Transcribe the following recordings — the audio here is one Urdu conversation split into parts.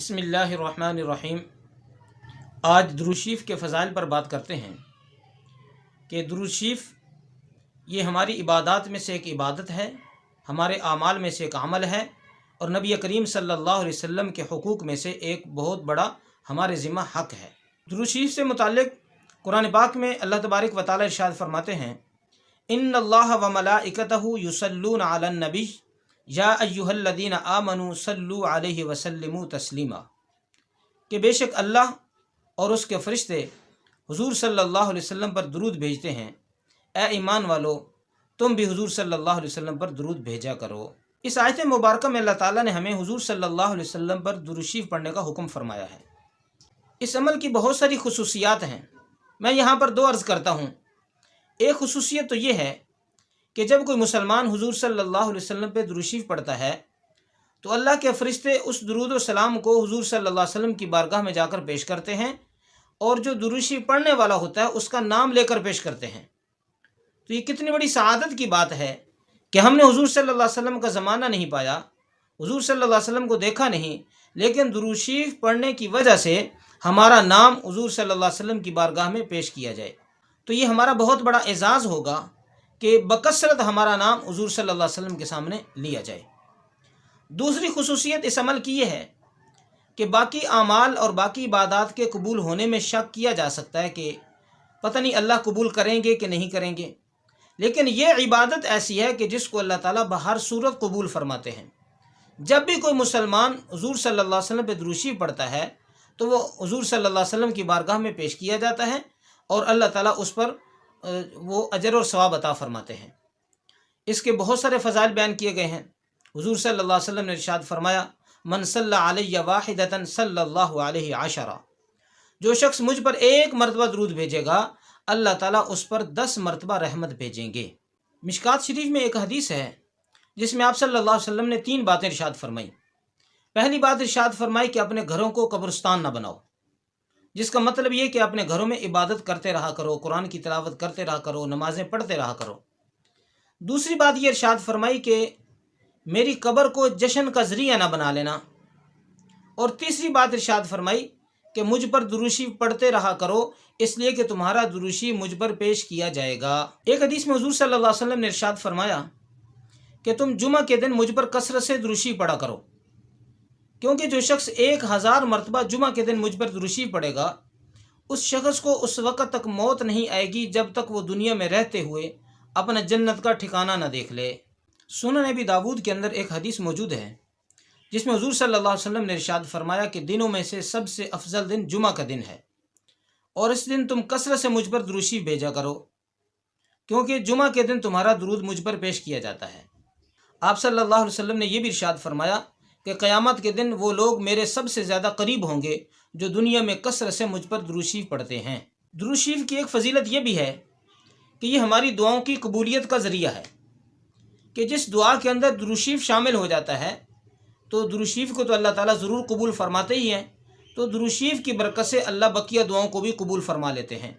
بسم اللہ الرحمن الرحیم۔ آج درود شریف کے فضائل پر بات کرتے ہیں کہ درود شریف یہ ہماری عبادات میں سے ایک عبادت ہے، ہمارے اعمال میں سے ایک عمل ہے، اور نبی کریم صلی اللہ علیہ وسلم کے حقوق میں سے ایک بہت بڑا ہمارے ذمہ حق ہے۔ درود شریف سے متعلق قرآن پاک میں اللہ تبارک و تعالی ارشاد فرماتے ہیں، ان اللہ و ملائکتہ یصلون علی النبی یا ایھا الذین آمنوا صلوا علیہ وسلموا تسلیما، کہ بے شک اللہ اور اس کے فرشتے حضور صلی اللہ علیہ وسلم پر درود بھیجتے ہیں، اے ایمان والو تم بھی حضور صلی اللہ علیہ وسلم پر درود بھیجا کرو۔ اس آیت مبارکہ میں اللہ تعالیٰ نے ہمیں حضور صلی اللہ علیہ وسلم پر درود شریف پڑھنے کا حکم فرمایا ہے۔ اس عمل کی بہت ساری خصوصیات ہیں، میں یہاں پر دو عرض کرتا ہوں۔ ایک خصوصیت تو یہ ہے کہ جب کوئی مسلمان حضور صلی اللہ علیہ وسلم پہ درود شریف پڑھتا ہے تو اللہ کے فرشتے اس درود و سلام کو حضور صلی اللہ علیہ وسلم کی بارگاہ میں جا کر پیش کرتے ہیں، اور جو درود شریف پڑھنے والا ہوتا ہے اس کا نام لے کر پیش کرتے ہیں۔ تو یہ کتنی بڑی سعادت کی بات ہے کہ ہم نے حضور صلی اللہ علیہ وسلم کا زمانہ نہیں پایا، حضور صلی اللہ علیہ وسلم کو دیکھا نہیں، لیکن درود شریف پڑھنے کی وجہ سے ہمارا نام حضور صلی اللہ علیہ وسلم کی بارگاہ میں پیش کیا جائے۔ تو یہ ہمارا بہت بڑا اعزاز ہوگا کہ بکثرت ہمارا نام حضور صلی اللہ علیہ وسلم کے سامنے لیا جائے۔ دوسری خصوصیت اس عمل کی یہ ہے کہ باقی اعمال اور باقی عبادات کے قبول ہونے میں شک کیا جا سکتا ہے کہ پتہ نہیں اللہ قبول کریں گے کہ نہیں کریں گے، لیکن یہ عبادت ایسی ہے کہ جس کو اللہ تعالیٰ بہر صورت قبول فرماتے ہیں۔ جب بھی کوئی مسلمان حضور صلی اللہ علیہ وسلم پہ درود شریف پڑھتا ہے تو وہ حضور صلی اللہ علیہ وسلم کی بارگاہ میں پیش کیا جاتا ہے، اور اللہ تعالیٰ اس پر وہ اجر اور ثواب عطا فرماتے ہیں۔ اس کے بہت سارے فضائل بیان کیے گئے ہیں۔ حضور صلی اللہ علیہ وسلم نے ارشاد فرمایا، من صلی علیہ واحدۃ صلی اللہ علیہ عشرہ، جو شخص مجھ پر ایک مرتبہ درود بھیجے گا اللہ تعالیٰ اس پر 10 مرتبہ رحمت بھیجیں گے۔ مشکات شریف میں ایک حدیث ہے جس میں آپ صلی اللہ علیہ وسلم نے 3 باتیں ارشاد فرمائی۔ پہلی بات ارشاد فرمائی کہ اپنے گھروں کو قبرستان نہ بناؤ، جس کا مطلب یہ کہ اپنے گھروں میں عبادت کرتے رہا کرو، قرآن کی تلاوت کرتے رہا کرو، نمازیں پڑھتے رہا کرو۔ دوسری بات یہ ارشاد فرمائی کہ میری قبر کو جشن کا ذریعہ نہ بنا لینا۔ اور تیسری بات ارشاد فرمائی کہ مجھ پر درود شریف پڑھتے رہا کرو، اس لیے کہ تمہارا درود شریف مجھ پر پیش کیا جائے گا۔ ایک حدیث میں حضور صلی اللہ علیہ وسلم نے ارشاد فرمایا کہ تم جمعہ کے دن مجھ پر کثرت سے درود شریف پڑھا کرو، کیونکہ جو شخص 1000 مرتبہ جمعہ کے دن مجھ پر درود شریف پڑھے گا اس شخص کو اس وقت تک موت نہیں آئے گی جب تک وہ دنیا میں رہتے ہوئے اپنا جنت کا ٹھکانہ نہ دیکھ لے۔ سنن ابی داود کے اندر ایک حدیث موجود ہے جس میں حضور صلی اللہ علیہ وسلم نے ارشاد فرمایا کہ دنوں میں سے سب سے افضل دن جمعہ کا دن ہے، اور اس دن تم کثرت سے مجھ پر درود شریف بھیجا کرو، کیونکہ جمعہ کے دن تمہارا درود مجھ پر پیش کیا جاتا ہے۔ آپ صلی اللہ علیہ وسلم نے یہ بھی ارشاد فرمایا کہ قیامت کے دن وہ لوگ میرے سب سے زیادہ قریب ہوں گے جو دنیا میں کثرت سے مجھ پر درود شریف پڑھتے ہیں۔ درود شریف کی ایک فضیلت یہ بھی ہے کہ یہ ہماری دعاؤں کی قبولیت کا ذریعہ ہے، کہ جس دعا کے اندر درود شریف شامل ہو جاتا ہے تو درود شریف کو تو اللہ تعالیٰ ضرور قبول فرماتے ہی ہیں، تو درود شریف کی برکت سے اللہ بقیہ دعاؤں کو بھی قبول فرما لیتے ہیں۔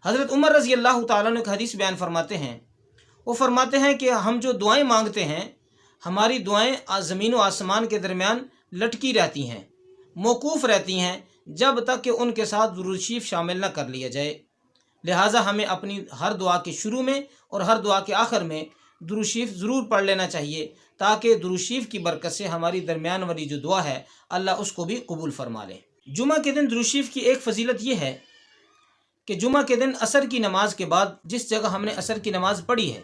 حضرت عمر رضی اللہ تعالیٰ نے ایک حدیث بیان فرماتے ہیں، وہ فرماتے ہیں کہ ہم جو دعائیں مانگتے ہیں ہماری دعائیں زمین و آسمان کے درمیان لٹکی رہتی ہیں، موقوف رہتی ہیں، جب تک کہ ان کے ساتھ درود شریف شامل نہ کر لیا جائے۔ لہٰذا ہمیں اپنی ہر دعا کے شروع میں اور ہر دعا کے آخر میں درود شریف ضرور پڑھ لینا چاہیے، تاکہ درود شریف کی برکت سے ہماری درمیان والی جو دعا ہے اللہ اس کو بھی قبول فرما لے۔ جمعہ کے دن درود شریف کی ایک فضیلت یہ ہے کہ جمعہ کے دن عصر کی نماز کے بعد جس جگہ ہم نے عصر کی نماز پڑھی ہے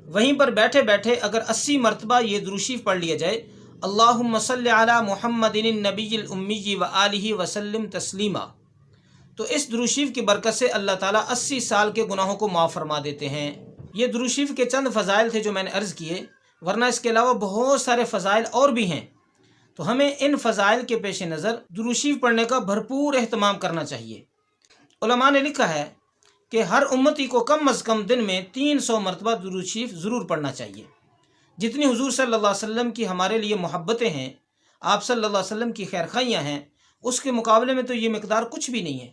وہیں پر بیٹھے بیٹھے اگر 80 مرتبہ یہ درود شریف پڑھ لیا جائے، اللہم صلی علی محمد النبی الامی وآلہ وسلم تسلیما، تو اس درود شریف کی برکت سے اللہ تعالیٰ 80 سال کے گناہوں کو معاف فرما دیتے ہیں۔ یہ درود شریف کے چند فضائل تھے جو میں نے عرض کیے، ورنہ اس کے علاوہ بہت سارے فضائل اور بھی ہیں، تو ہمیں ان فضائل کے پیش نظر درود شریف پڑھنے کا بھرپور اہتمام کرنا چاہیے۔ علماء نے لکھا ہے کہ ہر امتی کو کم از کم دن میں 300 مرتبہ درود شریف ضرور پڑھنا چاہیے۔ جتنی حضور صلی اللہ علیہ وسلم کی ہمارے لیے محبتیں ہیں، آپ صلی اللہ علیہ وسلم کی خیرخواہیاں ہیں، اس کے مقابلے میں تو یہ مقدار کچھ بھی نہیں ہے،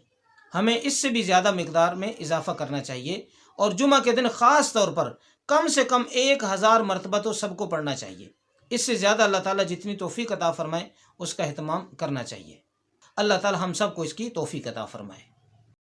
ہمیں اس سے بھی زیادہ مقدار میں اضافہ کرنا چاہیے، اور جمعہ کے دن خاص طور پر کم سے کم 1000 مرتبہ تو سب کو پڑھنا چاہیے۔ اس سے زیادہ اللہ تعالیٰ جتنی توفیق عطا فرمائے اس کا اہتمام کرنا چاہیے۔ اللہ تعالیٰ ہم سب کو اس کی توفیق عطا فرمائے۔